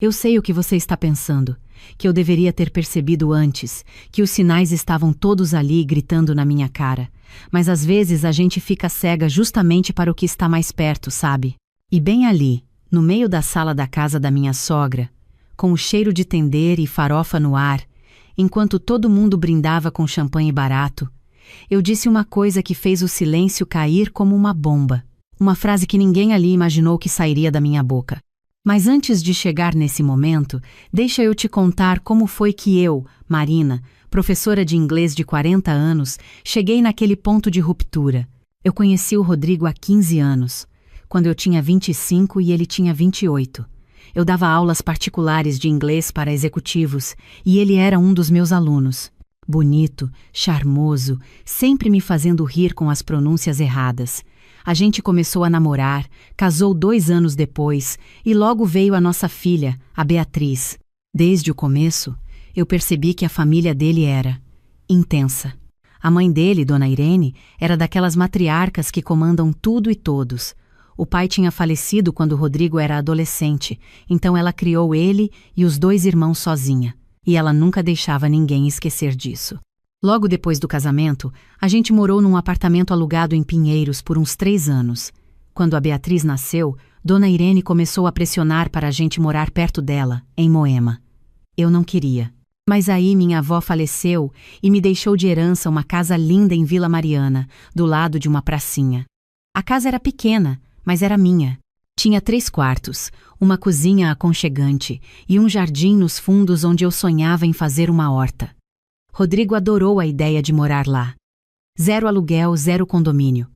Eu sei o que você está pensando, que eu deveria ter percebido antes, que os sinais estavam todos ali gritando na minha cara. Mas às vezes a gente fica cega justamente para o que está mais perto, sabe? E bem ali, no meio da sala da casa da minha sogra, com o cheiro de tender e farofa no ar, enquanto todo mundo brindava com champanhe barato, eu disse uma coisa que fez o silêncio cair como uma bomba. Uma frase que ninguém ali imaginou que sairia da minha boca. Mas antes de chegar nesse momento, deixa eu te contar como foi que eu, Marina, professora de inglês de 40 anos, cheguei naquele ponto de ruptura. Eu conheci o Rodrigo há 15 anos, quando eu tinha 25 e ele tinha 28. Eu dava aulas particulares de inglês para executivos e ele era um dos meus alunos. Bonito, charmoso, sempre me fazendo rir com as pronúncias erradas. A gente começou a namorar, casou 2 anos depois e logo veio a nossa filha, a Beatriz. Desde o começo, eu percebi que a família dele era intensa. A mãe dele, Dona Irene, era daquelas matriarcas que comandam tudo e todos. O pai tinha falecido quando o Rodrigo era adolescente, então ela criou ele e os 2 irmãos sozinha. E ela nunca deixava ninguém esquecer disso. Logo depois do casamento, a gente morou num apartamento alugado em Pinheiros por uns 3 anos. Quando a Beatriz nasceu, Dona Irene começou a pressionar para a gente morar perto dela, em Moema. Eu não queria. Mas aí minha avó faleceu e me deixou de herança uma casa linda em Vila Mariana, do lado de uma pracinha. A casa era pequena, mas era minha. Tinha 3 quartos, uma cozinha aconchegante e um jardim nos fundos onde eu sonhava em fazer uma horta. Rodrigo adorou a ideia de morar lá. 0 aluguel, 0 condomínio.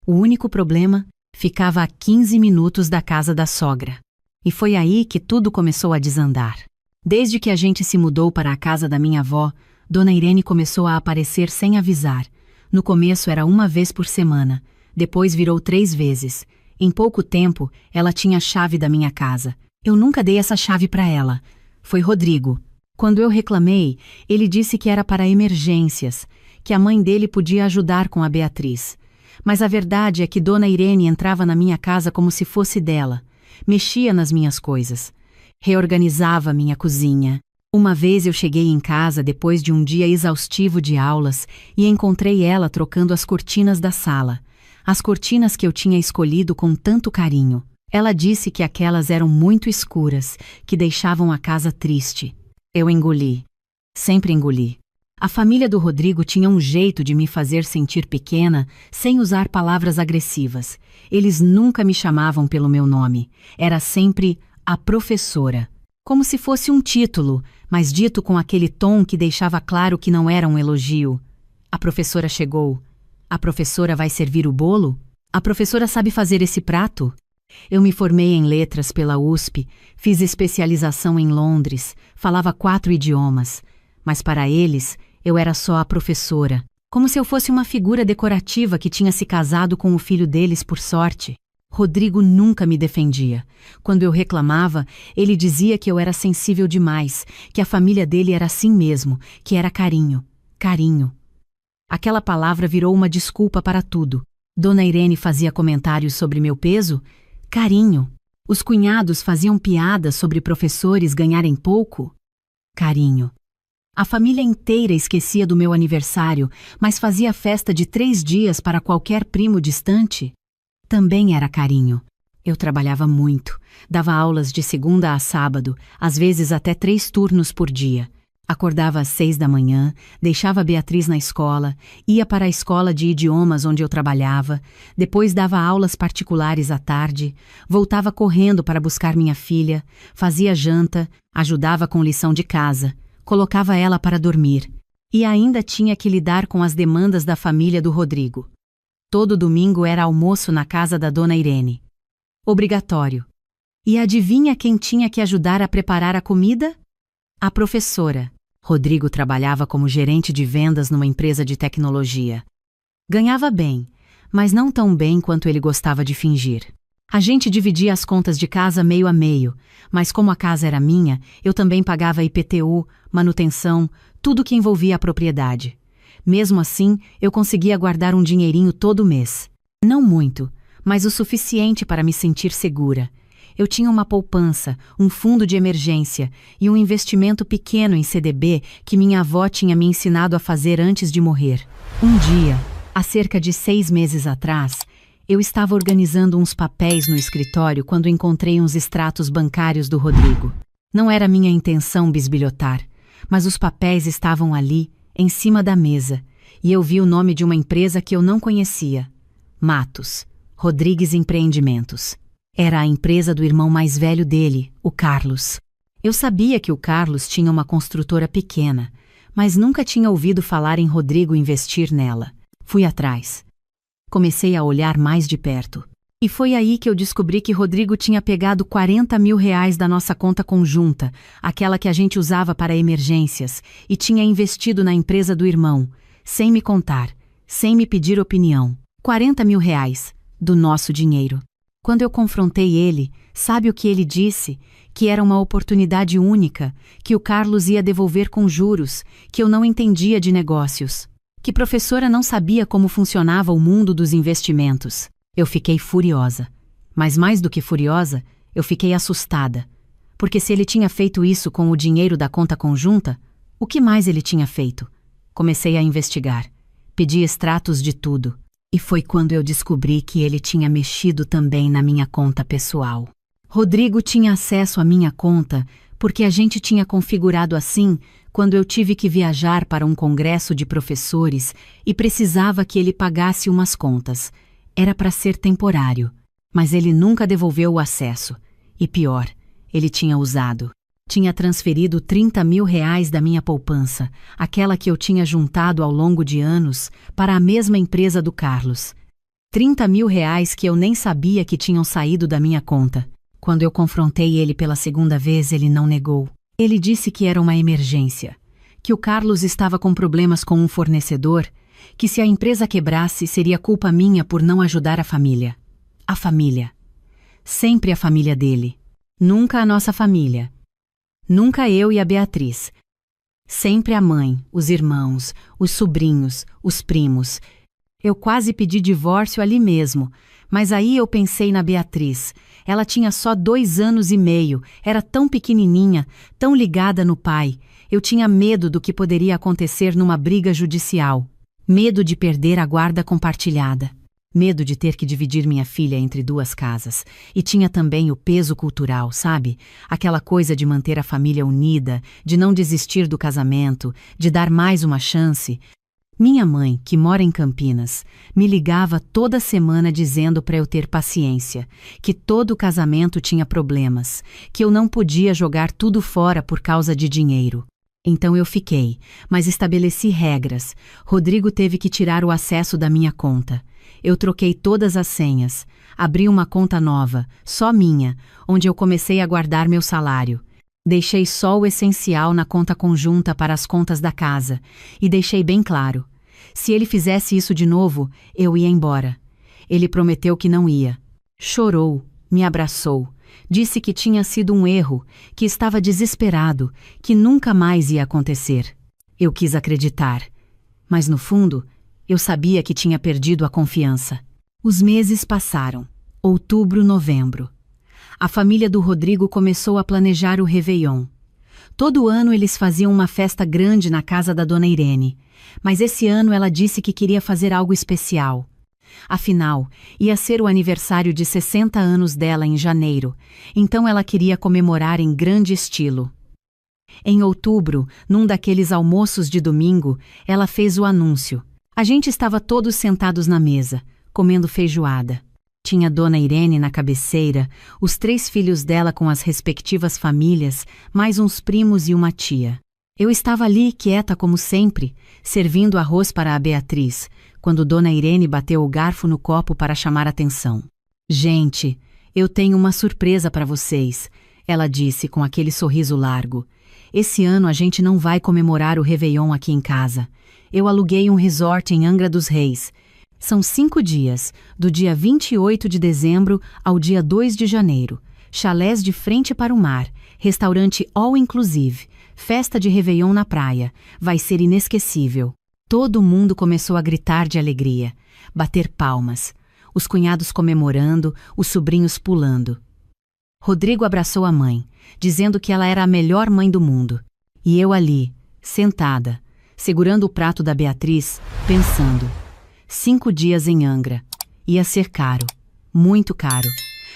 O único problema, ficava a 15 minutos da casa da sogra. E foi aí que tudo começou a desandar. Desde que a gente se mudou para a casa da minha avó, Dona Irene começou a aparecer sem avisar. No começo era 1 vez por semana, depois virou 3 vezes. Em pouco tempo, ela tinha a chave da minha casa. Eu nunca dei essa chave para ela. Foi Rodrigo. Quando eu reclamei, ele disse que era para emergências, que a mãe dele podia ajudar com a Beatriz. Mas a verdade é que Dona Irene entrava na minha casa como se fosse dela, mexia nas minhas coisas, reorganizava minha cozinha. Uma vez eu cheguei em casa depois de um dia exaustivo de aulas e encontrei ela trocando as cortinas da sala, as cortinas que eu tinha escolhido com tanto carinho. Ela disse que aquelas eram muito escuras, que deixavam a casa triste. Eu engoli. Sempre engoli. A família do Rodrigo tinha um jeito de me fazer sentir pequena sem usar palavras agressivas. Eles nunca me chamavam pelo meu nome. Era sempre a professora. Como se fosse um título, mas dito com aquele tom que deixava claro que não era um elogio. A professora chegou. A professora vai servir o bolo? A professora sabe fazer esse prato? Eu me formei em letras pela USP, fiz especialização em Londres, falava 4 idiomas, mas para eles eu era só a professora, como se eu fosse uma figura decorativa que tinha se casado com o filho deles por sorte. Rodrigo nunca me defendia. Quando eu reclamava, ele dizia que eu era sensível demais, que a família dele era assim mesmo, que era carinho. Carinho. Aquela palavra virou uma desculpa para tudo. Dona Irene fazia comentários sobre meu peso. Carinho. Os cunhados faziam piadas sobre professores ganharem pouco. Carinho. A família inteira esquecia do meu aniversário, mas fazia festa de 3 dias para qualquer primo distante. Também era carinho. Eu trabalhava muito, dava aulas de segunda a sábado, às vezes até 3 turnos por dia. Acordava às 6 da manhã, deixava a Beatriz na escola, ia para a escola de idiomas onde eu trabalhava, depois dava aulas particulares à tarde, voltava correndo para buscar minha filha, fazia janta, ajudava com lição de casa, colocava ela para dormir. E ainda tinha que lidar com as demandas da família do Rodrigo. Todo domingo era almoço na casa da Dona Irene. Obrigatório. E adivinha quem tinha que ajudar a preparar a comida? A professora. Rodrigo trabalhava como gerente de vendas numa empresa de tecnologia. Ganhava bem, mas não tão bem quanto ele gostava de fingir. A gente dividia as contas de casa meio a meio, mas como a casa era minha, eu também pagava IPTU, manutenção, tudo que envolvia a propriedade. Mesmo assim, eu conseguia guardar um dinheirinho todo mês. Não muito, mas o suficiente para me sentir segura. Eu tinha uma poupança, um fundo de emergência e um investimento pequeno em CDB que minha avó tinha me ensinado a fazer antes de morrer. Um dia, há cerca de 6 meses atrás, eu estava organizando uns papéis no escritório quando encontrei uns extratos bancários do Rodrigo. Não era minha intenção bisbilhotar, mas os papéis estavam ali, em cima da mesa, e eu vi o nome de uma empresa que eu não conhecia. Matos, Rodrigues Empreendimentos. Era a empresa do irmão mais velho dele, o Carlos. Eu sabia que o Carlos tinha uma construtora pequena, mas nunca tinha ouvido falar em Rodrigo investir nela. Fui atrás. Comecei a olhar mais de perto. E foi aí que eu descobri que Rodrigo tinha pegado R$40 mil da nossa conta conjunta, aquela que a gente usava para emergências, e tinha investido na empresa do irmão, sem me contar, sem me pedir opinião. R$40 mil, do nosso dinheiro. Quando eu confrontei ele, sabe o que ele disse? Que era uma oportunidade única, que o Carlos ia devolver com juros, que eu não entendia de negócios, que professora não sabia como funcionava o mundo dos investimentos. Eu fiquei furiosa. Mas mais do que furiosa, eu fiquei assustada. Porque se ele tinha feito isso com o dinheiro da conta conjunta, o que mais ele tinha feito? Comecei a investigar. Pedi extratos de tudo. E foi quando eu descobri que ele tinha mexido também na minha conta pessoal. Rodrigo tinha acesso à minha conta porque a gente tinha configurado assim quando eu tive que viajar para um congresso de professores e precisava que ele pagasse umas contas. Era para ser temporário, mas ele nunca devolveu o acesso. E pior, ele tinha usado. Tinha transferido R$30 mil da minha poupança, aquela que eu tinha juntado ao longo de anos, para a mesma empresa do Carlos. R$30 mil que eu nem sabia que tinham saído da minha conta. Quando eu confrontei ele pela segunda vez, ele não negou. Ele disse que era uma emergência, que o Carlos estava com problemas com um fornecedor, que se a empresa quebrasse seria culpa minha por não ajudar a família. A família. Sempre a família dele. Nunca a nossa família. Nunca eu e a Beatriz. Sempre a mãe, os irmãos, os sobrinhos, os primos. Eu quase pedi divórcio ali mesmo, mas aí eu pensei na Beatriz. Ela tinha só 2 anos e meio, era tão pequenininha, tão ligada no pai. Eu tinha medo do que poderia acontecer numa briga judicial. Medo de perder a guarda compartilhada. Medo de ter que dividir minha filha entre 2 casas. E tinha também o peso cultural, sabe? Aquela coisa de manter a família unida, de não desistir do casamento, de dar mais uma chance. Minha mãe, que mora em Campinas, me ligava toda semana dizendo para eu ter paciência, que todo casamento tinha problemas, que eu não podia jogar tudo fora por causa de dinheiro. Então eu fiquei, mas estabeleci regras. Rodrigo teve que tirar o acesso da minha conta. Eu troquei todas as senhas, abri uma conta nova, só minha, onde eu comecei a guardar meu salário. Deixei só o essencial na conta conjunta para as contas da casa, e deixei bem claro. Se ele fizesse isso de novo, eu ia embora. Ele prometeu que não ia. Chorou, me abraçou, disse que tinha sido um erro, que estava desesperado, que nunca mais ia acontecer. Eu quis acreditar, mas no fundo, eu sabia que tinha perdido a confiança. Os meses passaram. Outubro, novembro. A família do Rodrigo começou a planejar o Réveillon. Todo ano eles faziam uma festa grande na casa da Dona Irene, mas esse ano ela disse que queria fazer algo especial. Afinal, ia ser o aniversário de 60 anos dela em janeiro, então ela queria comemorar em grande estilo. Em outubro, num daqueles almoços de domingo, ela fez o anúncio. A gente estava todos sentados na mesa, comendo feijoada. Tinha Dona Irene na cabeceira, os 3 filhos dela com as respectivas famílias, mais uns primos e uma tia. Eu estava ali, quieta como sempre, servindo arroz para a Beatriz, quando Dona Irene bateu o garfo no copo para chamar atenção. Gente, eu tenho uma surpresa para vocês, ela disse com aquele sorriso largo. Esse ano a gente não vai comemorar o Réveillon aqui em casa. Eu aluguei um resort em Angra dos Reis. São 5 dias, do dia 28 de dezembro ao dia 2 de janeiro. Chalés de frente para o mar, restaurante all-inclusive, festa de Réveillon na praia. Vai ser inesquecível. Todo mundo começou a gritar de alegria, bater palmas. Os cunhados comemorando, os sobrinhos pulando. Rodrigo abraçou a mãe, dizendo que ela era a melhor mãe do mundo. E eu ali, sentada, segurando o prato da Beatriz, pensando. 5 dias em Angra. Ia ser caro, muito caro.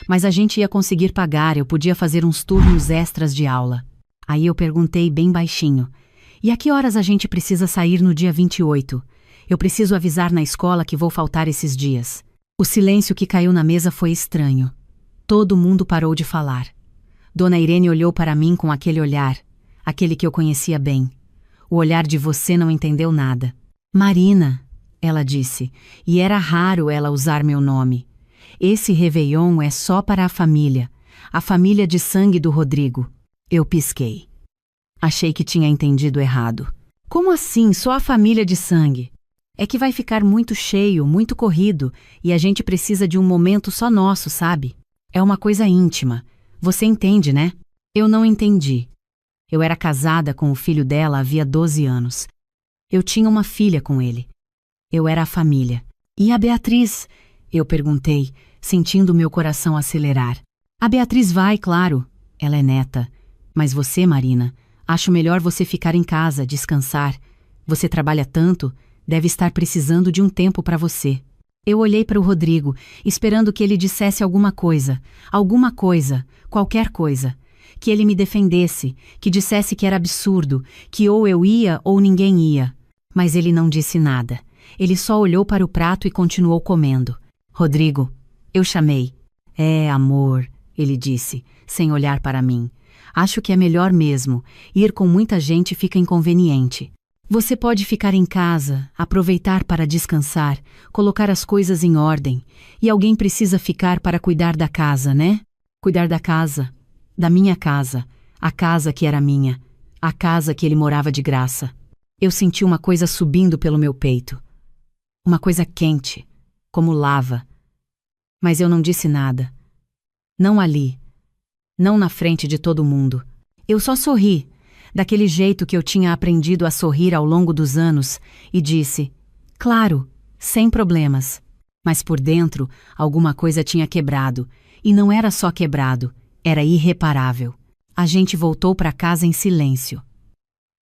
Mas a gente ia conseguir pagar, eu podia fazer uns turnos extras de aula. Aí eu perguntei bem baixinho. E a que horas a gente precisa sair no dia 28? Eu preciso avisar na escola que vou faltar esses dias. O silêncio que caiu na mesa foi estranho. Todo mundo parou de falar. Dona Irene olhou para mim com aquele olhar, aquele que eu conhecia bem. O olhar de você não entendeu nada. Marina, ela disse, e era raro ela usar meu nome. Esse Réveillon é só para a família de sangue do Rodrigo. Eu pisquei. Achei que tinha entendido errado. Como assim, só a família de sangue? É que vai ficar muito cheio, muito corrido, e a gente precisa de um momento só nosso, sabe? É uma coisa íntima. Você entende, né? Eu não entendi. Eu era casada com o filho dela havia 12 anos. Eu tinha uma filha com ele. Eu era a família. E a Beatriz? Eu perguntei, sentindo meu coração acelerar. A Beatriz vai, claro. Ela é neta. Mas você, Marina, acho melhor você ficar em casa, descansar. Você trabalha tanto, deve estar precisando de um tempo para você. Eu olhei para o Rodrigo, esperando que ele dissesse alguma coisa, qualquer coisa. Que ele me defendesse, que dissesse que era absurdo, que ou eu ia ou ninguém ia. Mas ele não disse nada. Ele só olhou para o prato e continuou comendo. Rodrigo, eu chamei. É, amor, ele disse, sem olhar para mim. Acho que é melhor mesmo. Ir com muita gente fica inconveniente. Você pode ficar em casa, aproveitar para descansar, colocar as coisas em ordem. E alguém precisa ficar para cuidar da casa, né? Cuidar da casa. Da minha casa. A casa que era minha. A casa que ele morava de graça. Eu senti uma coisa subindo pelo meu peito. Uma coisa quente, como lava. Mas eu não disse nada. Não ali. Não na frente de todo mundo. Eu só sorri, daquele jeito que eu tinha aprendido a sorrir ao longo dos anos, e disse, claro, sem problemas. Mas por dentro, alguma coisa tinha quebrado, e não era só quebrado, era irreparável. A gente voltou para casa em silêncio.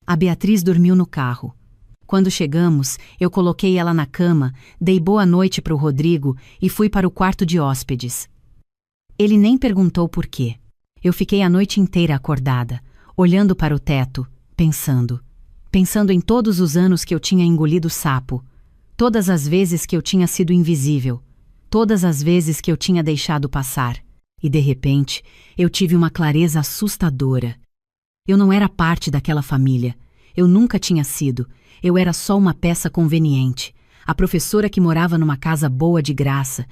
A Beatriz dormiu no carro. Quando chegamos, eu coloquei ela na cama, dei boa noite para o Rodrigo e fui para o quarto de hóspedes. Ele nem perguntou por quê. Eu fiquei a noite inteira acordada, olhando para o teto, pensando em todos os anos que eu tinha engolido sapo, todas as vezes que eu tinha sido invisível, todas as vezes que eu tinha deixado passar. E de repente, eu tive uma clareza assustadora. Eu não era parte daquela família. Eu nunca tinha sido. Eu era só uma peça conveniente. A professora que morava numa casa boa de graça.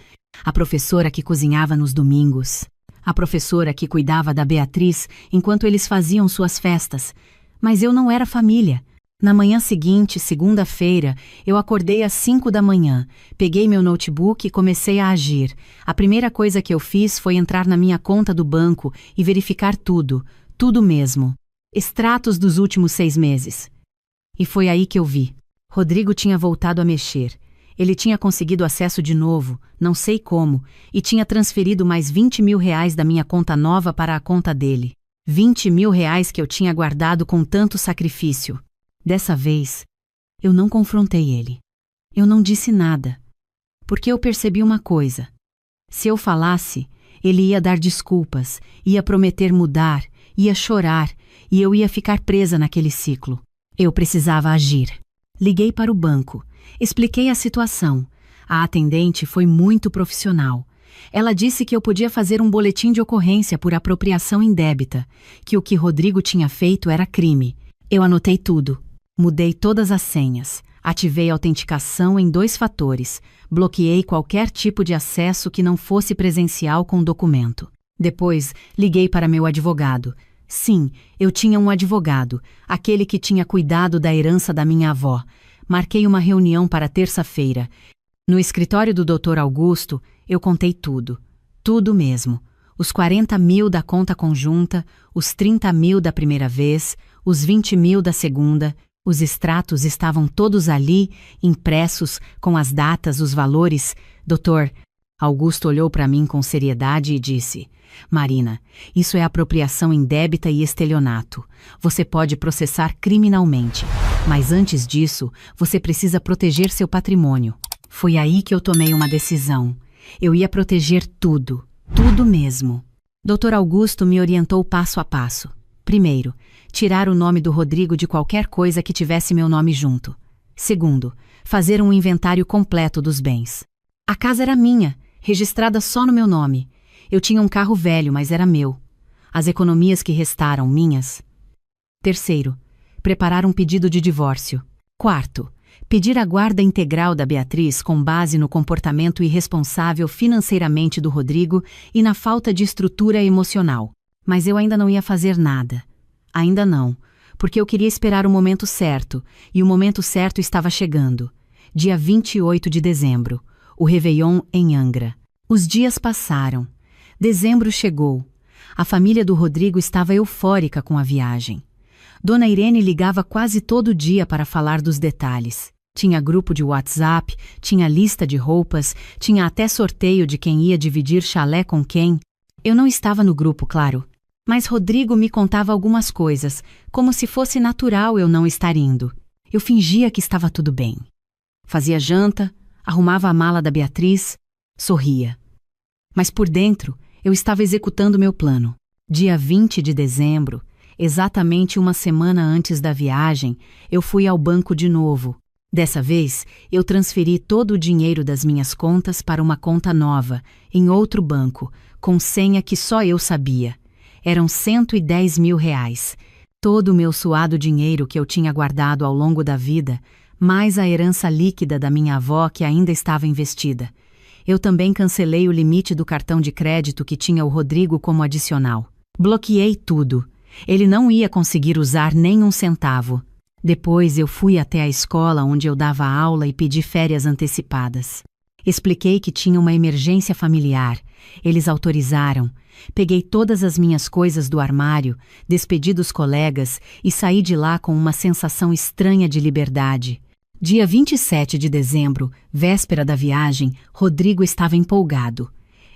A professora que cozinhava nos domingos. A professora que cuidava da Beatriz enquanto eles faziam suas festas. Mas eu não era família. Na manhã seguinte, segunda-feira, eu acordei às 5 da manhã, peguei meu notebook e comecei a agir. A primeira coisa que eu fiz foi entrar na minha conta do banco e verificar tudo mesmo. Extratos dos últimos 6 meses. E foi aí que eu vi. Rodrigo tinha voltado a mexer. Ele tinha conseguido acesso de novo, não sei como, e tinha transferido mais 20 mil reais da minha conta nova para a conta dele. 20 mil reais que eu tinha guardado com tanto sacrifício. Dessa vez, eu não confrontei ele. Eu não disse nada. Porque eu percebi uma coisa. Se eu falasse, ele ia dar desculpas, ia prometer mudar, ia chorar, e eu ia ficar presa naquele ciclo. Eu precisava agir. Liguei para o banco. Expliquei a situação. A atendente foi muito profissional. Ela disse que eu podia fazer um boletim de ocorrência por apropriação indébita, que o que Rodrigo tinha feito era crime. Eu anotei tudo. Mudei todas as senhas. Ativei a autenticação em 2 fatores. Bloqueei qualquer tipo de acesso que não fosse presencial com o documento. Depois, liguei para meu advogado. Sim, eu tinha um advogado, aquele que tinha cuidado da herança da minha avó. Marquei uma reunião para terça-feira. No escritório do Dr. Augusto, eu contei tudo. Tudo mesmo. Os 40 mil da conta conjunta, os 30 mil da primeira vez, os 20 mil da segunda. Os extratos estavam todos ali, impressos, com as datas, os valores. Doutor, Augusto olhou para mim com seriedade e disse: Marina, isso é apropriação indébita e estelionato. Você pode processar criminalmente. Mas antes disso, você precisa proteger seu patrimônio. Foi aí que eu tomei uma decisão. Eu ia proteger tudo. Tudo mesmo. Dr. Augusto me orientou passo a passo. Primeiro, tirar o nome do Rodrigo de qualquer coisa que tivesse meu nome junto. Segundo, fazer um inventário completo dos bens. A casa era minha, registrada só no meu nome. Eu tinha um carro velho, mas era meu. As economias que restaram, minhas. Terceiro, preparar um pedido de divórcio. Quarto, pedir a guarda integral da Beatriz com base no comportamento irresponsável financeiramente do Rodrigo e na falta de estrutura emocional. Mas eu ainda não ia fazer nada. Ainda não, porque eu queria esperar o momento certo, e o momento certo estava chegando. Dia 28 de dezembro, o Réveillon em Angra. Os dias passaram. Dezembro chegou. A família do Rodrigo estava eufórica com a viagem. Dona Irene ligava quase todo dia para falar dos detalhes. Tinha grupo de WhatsApp, tinha lista de roupas, tinha até sorteio de quem ia dividir chalé com quem. Eu não estava no grupo, claro. Mas Rodrigo me contava algumas coisas, como se fosse natural eu não estar indo. Eu fingia que estava tudo bem. Fazia janta, arrumava a mala da Beatriz, sorria. Mas por dentro, eu estava executando meu plano. Dia 20 de dezembro, exatamente uma semana antes da viagem, eu fui ao banco de novo. Dessa vez, eu transferi todo o dinheiro das minhas contas para uma conta nova, em outro banco, com senha que só eu sabia. Eram 110 mil reais. Todo o meu suado dinheiro que eu tinha guardado ao longo da vida, mais a herança líquida da minha avó que ainda estava investida. Eu também cancelei o limite do cartão de crédito que tinha o Rodrigo como adicional. Bloqueei tudo. Ele não ia conseguir usar nem um centavo. Depois eu fui até a escola onde eu dava aula e pedi férias antecipadas. Expliquei que tinha uma emergência familiar. Eles autorizaram. Peguei todas as minhas coisas do armário, despedi dos colegas e saí de lá com uma sensação estranha de liberdade. Dia 27 de dezembro, véspera da viagem, Rodrigo estava empolgado.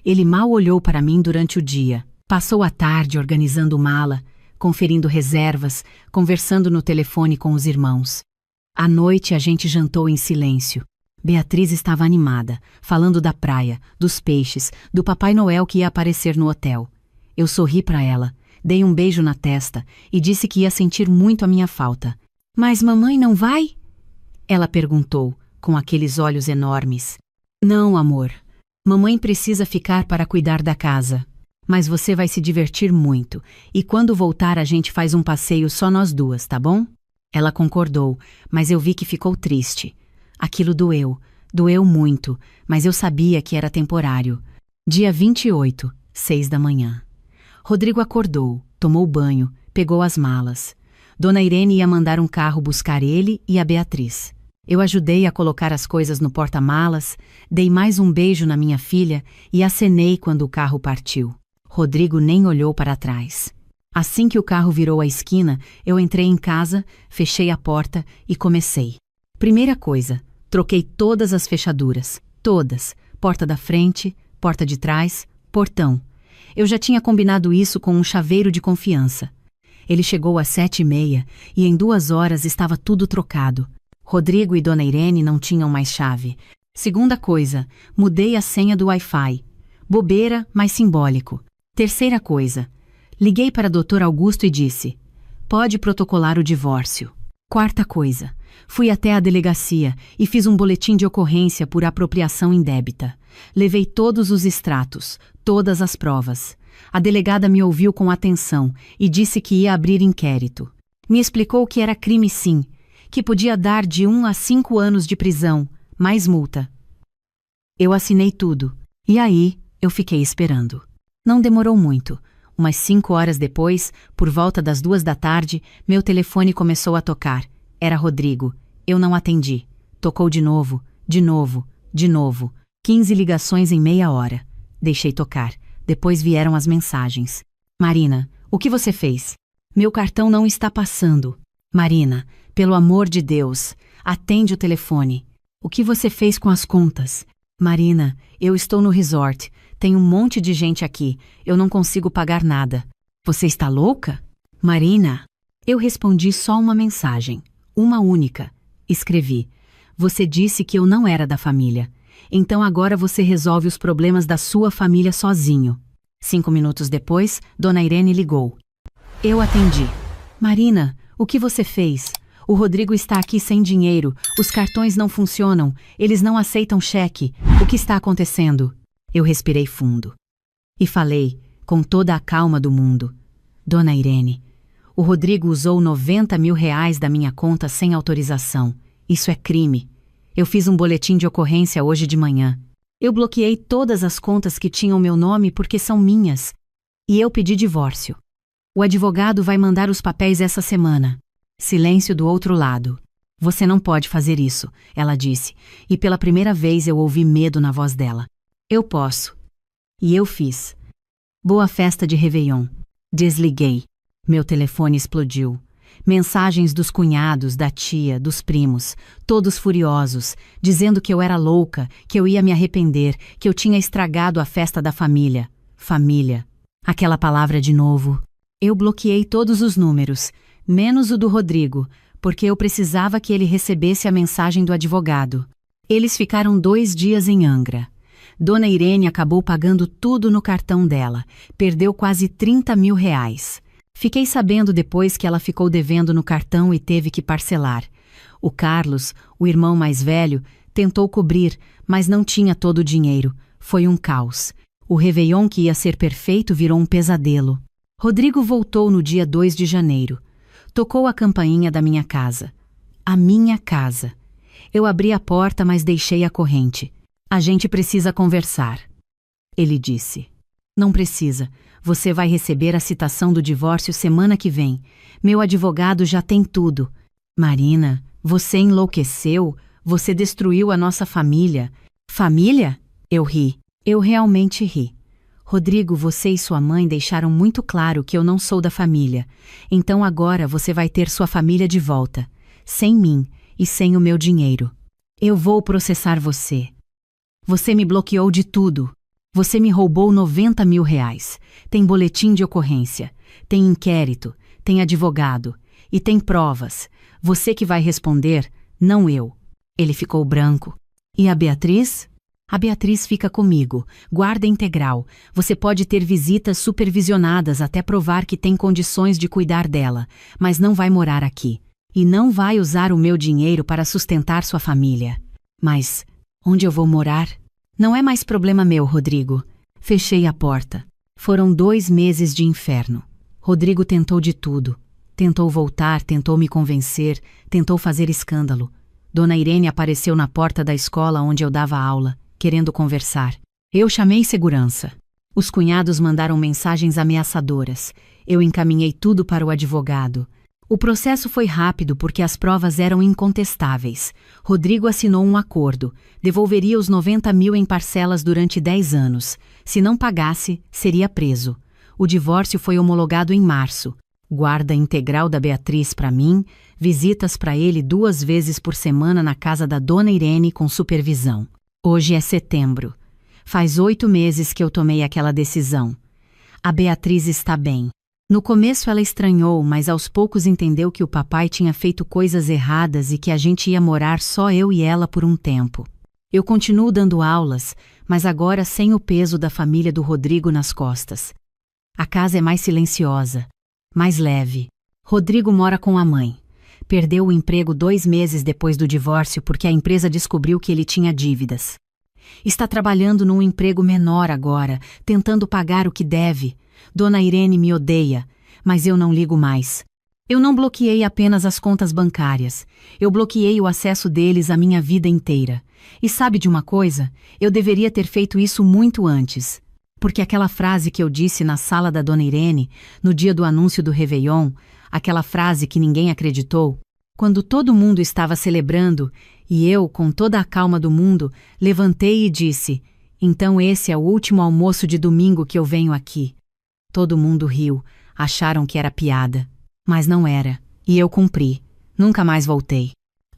Ele mal olhou para mim durante o dia. Passou a tarde organizando mala, conferindo reservas, conversando no telefone com os irmãos. À noite a gente jantou em silêncio. Beatriz estava animada, falando da praia, dos peixes, do Papai Noel que ia aparecer no hotel. Eu sorri para ela, dei um beijo na testa e disse que ia sentir muito a minha falta. Mas mamãe não vai? Ela perguntou, com aqueles olhos enormes. Não, amor. Mamãe precisa ficar para cuidar da casa. Mas você vai se divertir muito, e quando voltar a gente faz um passeio só nós duas, tá bom? Ela concordou, mas eu vi que ficou triste. Aquilo doeu muito, mas eu sabia que era temporário. Dia 28, 6 da manhã. Rodrigo acordou, tomou banho, pegou as malas. Dona Irene ia mandar um carro buscar ele e a Beatriz. Eu ajudei a colocar as coisas no porta-malas, dei mais um beijo na minha filha e acenei quando o carro partiu. Rodrigo nem olhou para trás. Assim que o carro virou a esquina, eu entrei em casa, fechei a porta e comecei. Primeira coisa, troquei todas as fechaduras, todas, porta da frente, porta de trás, portão. Eu já tinha combinado isso com um chaveiro de confiança. Ele chegou às 7h30 e em 2 horas estava tudo trocado. Rodrigo e Dona Irene não tinham mais chave. Segunda coisa, mudei a senha do Wi-Fi. Bobeira, mas simbólico. Terceira coisa, liguei para Dr. Augusto e disse: pode protocolar o divórcio. Quarta coisa, fui até a delegacia e fiz um boletim de ocorrência por apropriação indébita. Levei todos os extratos, todas as provas. A delegada me ouviu com atenção e disse que ia abrir inquérito. Me explicou que era crime sim, que podia dar de 1 a 5 anos de prisão, mais multa. Eu assinei tudo, e aí eu fiquei esperando. Não demorou muito. Umas 5 horas depois, por volta das 2 da tarde, meu telefone começou a tocar. Era Rodrigo. Eu não atendi. Tocou de novo, de novo, de novo. 15 ligações em meia hora. Deixei tocar. Depois vieram as mensagens. Marina, o que você fez? Meu cartão não está passando. Marina, pelo amor de Deus, atende o telefone. O que você fez com as contas? Marina, eu estou no resort. Tem um monte de gente aqui. Eu não consigo pagar nada. Você está louca? Marina. Eu respondi só uma mensagem. Uma única. Escrevi. Você disse que eu não era da família. Então agora você resolve os problemas da sua família sozinho. 5 minutos depois, Dona Irene ligou. Eu atendi. Marina, o que você fez? O Rodrigo está aqui sem dinheiro. Os cartões não funcionam. Eles não aceitam cheque. O que está acontecendo? Eu respirei fundo. E falei, com toda a calma do mundo. Dona Irene, o Rodrigo usou 90 mil reais da minha conta sem autorização. Isso é crime. Eu fiz um boletim de ocorrência hoje de manhã. Eu bloqueei todas as contas que tinham meu nome porque são minhas. E eu pedi divórcio. O advogado vai mandar os papéis essa semana. Silêncio do outro lado. Você não pode fazer isso, ela disse, e pela primeira vez eu ouvi medo na voz dela. Eu posso. E eu fiz. Boa festa de Réveillon. Desliguei. Meu telefone explodiu. Mensagens dos cunhados, da tia, dos primos, todos furiosos, dizendo que eu era louca, que eu ia me arrepender, que eu tinha estragado a festa da família. Família. Aquela palavra de novo. Eu bloqueei todos os números, menos o do Rodrigo, porque eu precisava que ele recebesse a mensagem do advogado. Eles ficaram 2 dias em Angra. Dona Irene acabou pagando tudo no cartão dela, perdeu quase 30 mil reais. Fiquei sabendo depois que ela ficou devendo no cartão e teve que parcelar. O Carlos, o irmão mais velho, tentou cobrir, mas não tinha todo o dinheiro. Foi um caos. O Réveillon que ia ser perfeito virou um pesadelo. Rodrigo voltou no dia 2 de janeiro. Tocou a campainha da minha casa. A minha casa. Eu abri a porta, mas deixei a corrente. A gente precisa conversar. Ele disse. Não precisa. Você vai receber a citação do divórcio semana que vem. Meu advogado já tem tudo. Marina, você enlouqueceu? Você destruiu a nossa família. Família? Eu ri. Eu realmente ri. Rodrigo, você e sua mãe deixaram muito claro que eu não sou da família. Então agora você vai ter sua família de volta. Sem mim e sem o meu dinheiro. Eu vou processar você. Você me bloqueou de tudo. Você me roubou 90 mil reais. Tem boletim de ocorrência. Tem inquérito. Tem advogado. E tem provas. Você que vai responder, não eu. Ele ficou branco. E a Beatriz? A Beatriz fica comigo. Guarda integral. Você pode ter visitas supervisionadas até provar que tem condições de cuidar dela, mas não vai morar aqui. E não vai usar o meu dinheiro para sustentar sua família. Mas onde eu vou morar? Não é mais problema meu, Rodrigo. Fechei a porta. Foram 2 meses de inferno. Rodrigo tentou de tudo. Tentou voltar, tentou me convencer, tentou fazer escândalo. Dona Irene apareceu na porta da escola onde eu dava aula, querendo conversar. Eu chamei segurança. Os cunhados mandaram mensagens ameaçadoras. Eu encaminhei tudo para o advogado. O processo foi rápido porque as provas eram incontestáveis. Rodrigo assinou um acordo. Devolveria os 90 mil em parcelas durante 10 anos. Se não pagasse, seria preso. O divórcio foi homologado em março. Guarda integral da Beatriz para mim, visitas para ele 2 vezes por semana na casa da Dona Irene com supervisão. Hoje é setembro. Faz 8 meses que eu tomei aquela decisão. A Beatriz está bem. No começo ela estranhou, mas aos poucos entendeu que o papai tinha feito coisas erradas e que a gente ia morar só eu e ela por um tempo. Eu continuo dando aulas, mas agora sem o peso da família do Rodrigo nas costas. A casa é mais silenciosa, mais leve. Rodrigo mora com a mãe. Perdeu o emprego 2 meses depois do divórcio porque a empresa descobriu que ele tinha dívidas. Está trabalhando num emprego menor agora, tentando pagar o que deve. Dona Irene me odeia, mas eu não ligo mais. Eu não bloqueei apenas as contas bancárias. Eu bloqueei o acesso deles à minha vida inteira. E sabe de uma coisa? Eu deveria ter feito isso muito antes. Porque aquela frase que eu disse na sala da Dona Irene, no dia do anúncio do Réveillon, aquela frase que ninguém acreditou, quando todo mundo estava celebrando, e eu, com toda a calma do mundo, levantei e disse: então esse é o último almoço de domingo que eu venho aqui. Todo mundo riu, acharam que era piada. Mas não era, e eu cumpri. Nunca mais voltei.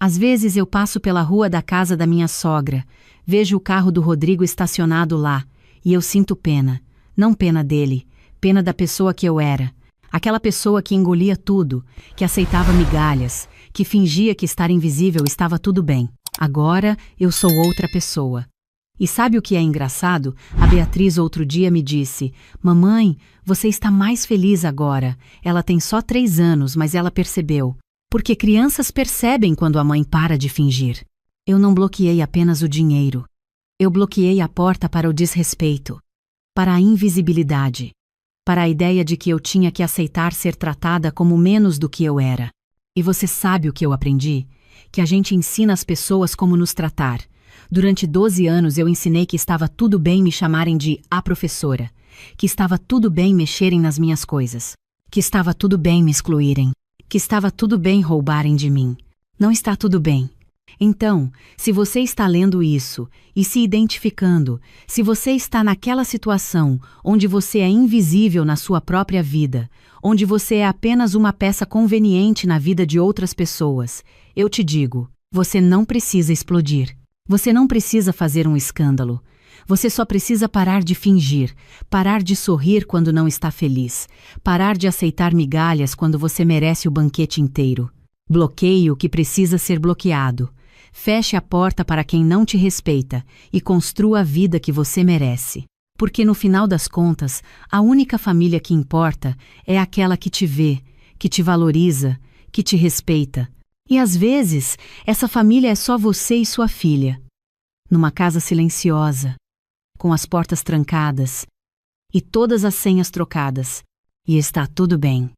Às vezes eu passo pela rua da casa da minha sogra, vejo o carro do Rodrigo estacionado lá, e eu sinto pena. Não pena dele, pena da pessoa que eu era. Aquela pessoa que engolia tudo, que aceitava migalhas, que fingia que estar invisível estava tudo bem. Agora eu sou outra pessoa. E sabe o que é engraçado? A Beatriz outro dia me disse: Mamãe, você está mais feliz agora. Ela tem só 3 anos, mas ela percebeu. Porque crianças percebem quando a mãe para de fingir. Eu não bloqueei apenas o dinheiro. Eu bloqueei a porta para o desrespeito, para a invisibilidade, para a ideia de que eu tinha que aceitar ser tratada como menos do que eu era. E você sabe o que eu aprendi? Que a gente ensina as pessoas como nos tratar. Durante 12 anos eu ensinei que estava tudo bem me chamarem de a professora, que estava tudo bem mexerem nas minhas coisas, que estava tudo bem me excluírem, que estava tudo bem roubarem de mim. Não está tudo bem. Então, se você está lendo isso e se identificando, se você está naquela situação onde você é invisível na sua própria vida, onde você é apenas uma peça conveniente na vida de outras pessoas, eu te digo, você não precisa explodir. Você não precisa fazer um escândalo. Você só precisa parar de fingir, parar de sorrir quando não está feliz, parar de aceitar migalhas quando você merece o banquete inteiro. Bloqueie o que precisa ser bloqueado. Feche a porta para quem não te respeita e construa a vida que você merece. Porque no final das contas, a única família que importa é aquela que te vê, que te valoriza, que te respeita. E às vezes, essa família é só você e sua filha. Numa casa silenciosa, com as portas trancadas e todas as senhas trocadas. E está tudo bem.